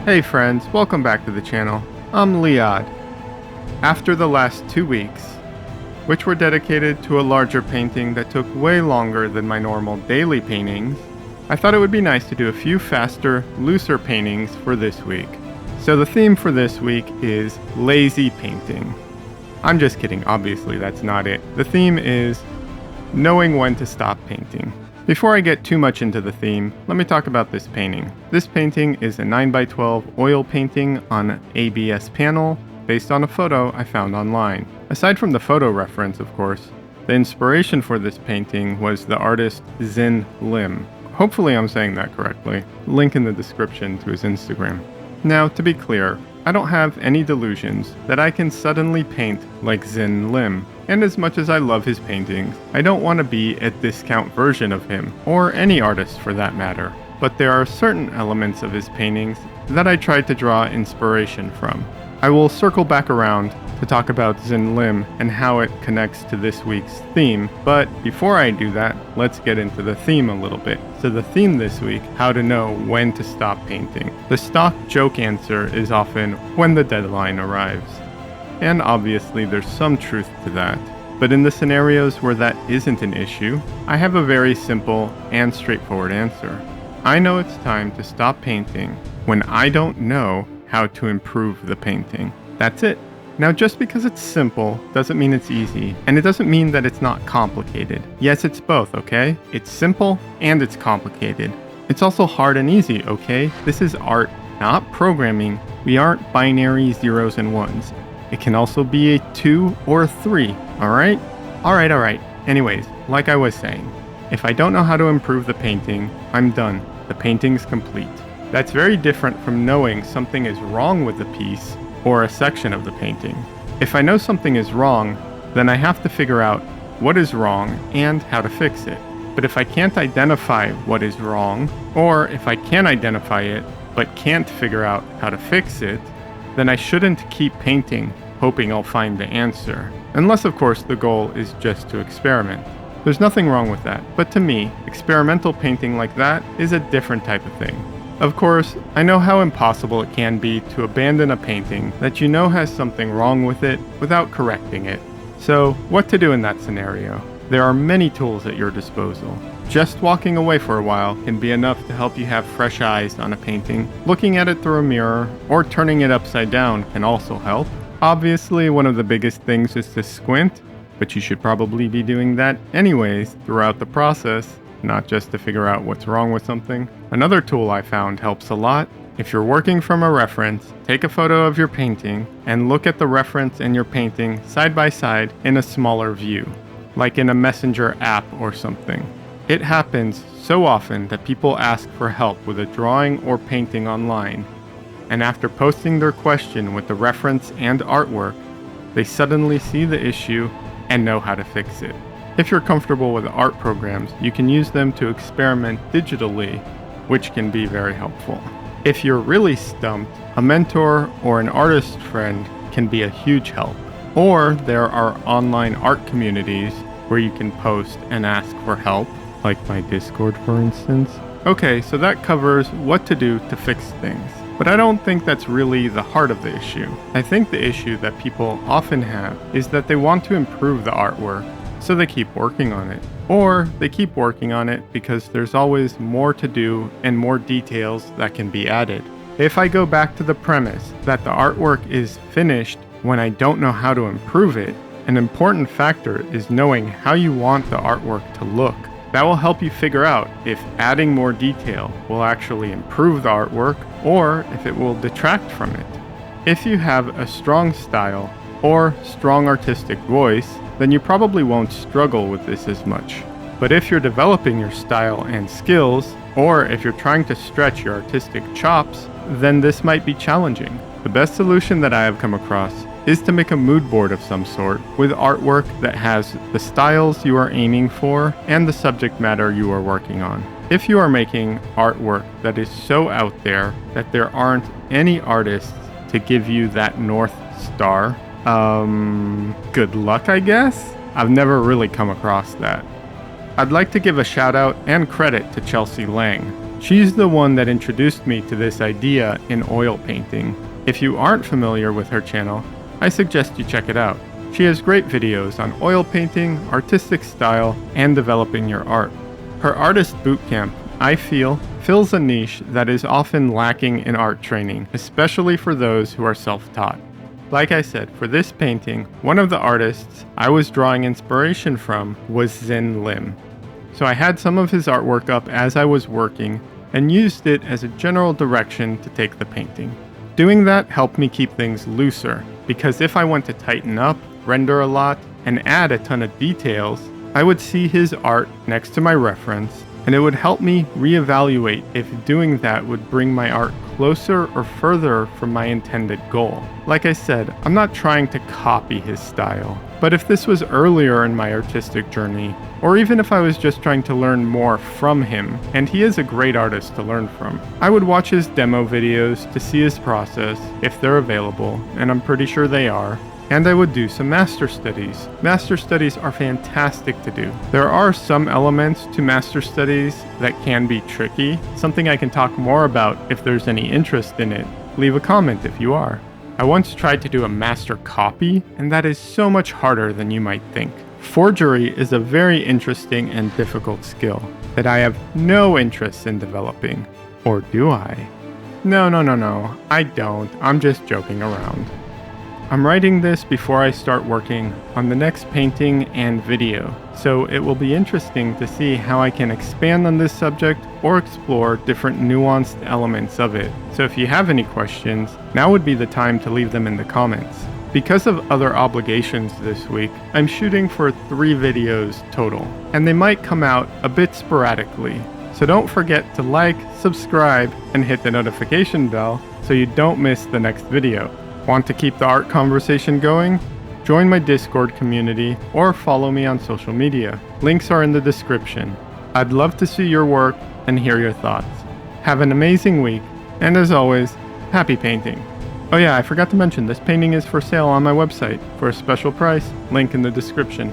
Hey friends, welcome back to the channel. I'm Liad. After the last 2 weeks, which were dedicated to a larger painting that took way longer than my normal daily paintings, I thought it would be nice to do a few faster, looser paintings for this week. So the theme for this week is lazy painting. I'm just kidding, obviously that's not it. The theme is knowing when to stop painting. Before I get too much into the theme, let me talk about this painting. This painting is a 9x12 oil painting on ABS panel based on a photo I found online. Aside from the photo reference, of course, the inspiration for this painting was the artist Zin Lim. Hopefully I'm saying that correctly. Link in the description to his Instagram. Now, to be clear, I don't have any delusions that I can suddenly paint like Zin Lim. And as much as I love his paintings, I don't want to be a discount version of him, or any artist for that matter. But there are certain elements of his paintings that I tried to draw inspiration from. I will circle back around to talk about Zin Lim and how it connects to this week's theme, but before I do that, let's get into the theme a little bit. So the theme this week, how to know when to stop painting. The stock joke answer is often when the deadline arrives. And obviously there's some truth to that. But in the scenarios where that isn't an issue, I have a very simple and straightforward answer. I know it's time to stop painting when I don't know how to improve the painting. That's it. Now, just because it's simple doesn't mean it's easy, and it doesn't mean that it's not complicated. Yes, it's both, okay? It's simple and it's complicated. It's also hard and easy, okay? This is art, not programming. We aren't binary zeros and ones. It can also be a 2 or a 3, alright? Alright. Anyways, like I was saying, if I don't know how to improve the painting, I'm done. The painting's complete. That's very different from knowing something is wrong with the piece or a section of the painting. If I know something is wrong, then I have to figure out what is wrong and how to fix it. But if I can't identify what is wrong, or if I can identify it but can't figure out how to fix it, then I shouldn't keep painting hoping I'll find the answer. Unless, of course, the goal is just to experiment. There's nothing wrong with that, but to me, experimental painting like that is a different type of thing. Of course, I know how impossible it can be to abandon a painting that you know has something wrong with it without correcting it. So, what to do in that scenario? There are many tools at your disposal. Just walking away for a while can be enough to help you have fresh eyes on a painting. Looking at it through a mirror or turning it upside down can also help. Obviously, one of the biggest things is to squint, but you should probably be doing that anyways throughout the process, not just to figure out what's wrong with something. Another tool I found helps a lot. If you're working from a reference, take a photo of your painting and look at the reference and your painting side by side in a smaller view, like in a messenger app or something. It happens so often that people ask for help with a drawing or painting online, and after posting their question with the reference and artwork, they suddenly see the issue and know how to fix it. If you're comfortable with art programs, you can use them to experiment digitally, which can be very helpful. If you're really stumped, a mentor or an artist friend can be a huge help. Or there are online art communities where you can post and ask for help, like my Discord for instance. Okay, so that covers what to do to fix things. But I don't think that's really the heart of the issue. I think the issue that people often have is that they want to improve the artwork, so they keep working on it. Or they keep working on it because there's always more to do and more details that can be added. If I go back to the premise that the artwork is finished when I don't know how to improve it, an important factor is knowing how you want the artwork to look. That will help you figure out if adding more detail will actually improve the artwork or if it will detract from it. If you have a strong style or strong artistic voice, then you probably won't struggle with this as much. But if you're developing your style and skills, or if you're trying to stretch your artistic chops, then this might be challenging. The best solution that I have come across is to make a mood board of some sort with artwork that has the styles you are aiming for and the subject matter you are working on. If you are making artwork that is so out there that there aren't any artists to give you that North Star, good luck, I guess? I've never really come across that. I'd like to give a shout out and credit to Chelsea Lang. She's the one that introduced me to this idea in oil painting. If you aren't familiar with her channel, I suggest you check it out. She has great videos on oil painting, artistic style, and developing your art. Her artist bootcamp, I feel, fills a niche that is often lacking in art training, especially for those who are self-taught. Like I said, for this painting, one of the artists I was drawing inspiration from was Zin Lim. So I had some of his artwork up as I was working and used it as a general direction to take the painting. Doing that helped me keep things looser, because if I went to tighten up, render a lot, and add a ton of details, I would see his art next to my reference, and it would help me reevaluate if doing that would bring my art closer or further from my intended goal. Like I said, I'm not trying to copy his style, but if this was earlier in my artistic journey, or even if I was just trying to learn more from him, and he is a great artist to learn from, I would watch his demo videos to see his process, if they're available, and I'm pretty sure they are, and I would do some master studies. Master studies are fantastic to do. There are some elements to master studies that can be tricky, something I can talk more about if there's any interest in it. Leave a comment if you are. I once tried to do a master copy, and that is so much harder than you might think. Forgery is a very interesting and difficult skill that I have no interest in developing. Or do I? No, I don't. I'm just joking around. I'm writing this before I start working on the next painting and video, so it will be interesting to see how I can expand on this subject or explore different nuanced elements of it. So if you have any questions, now would be the time to leave them in the comments. Because of other obligations this week, I'm shooting for 3 videos total, and they might come out a bit sporadically. So don't forget to like, subscribe, and hit the notification bell so you don't miss the next video. Want to keep the art conversation going? Join my Discord community or follow me on social media. Links are in the description. I'd love to see your work and hear your thoughts. Have an amazing week, and as always, happy painting. Oh yeah, I forgot to mention, this painting is for sale on my website for a special price, link in the description.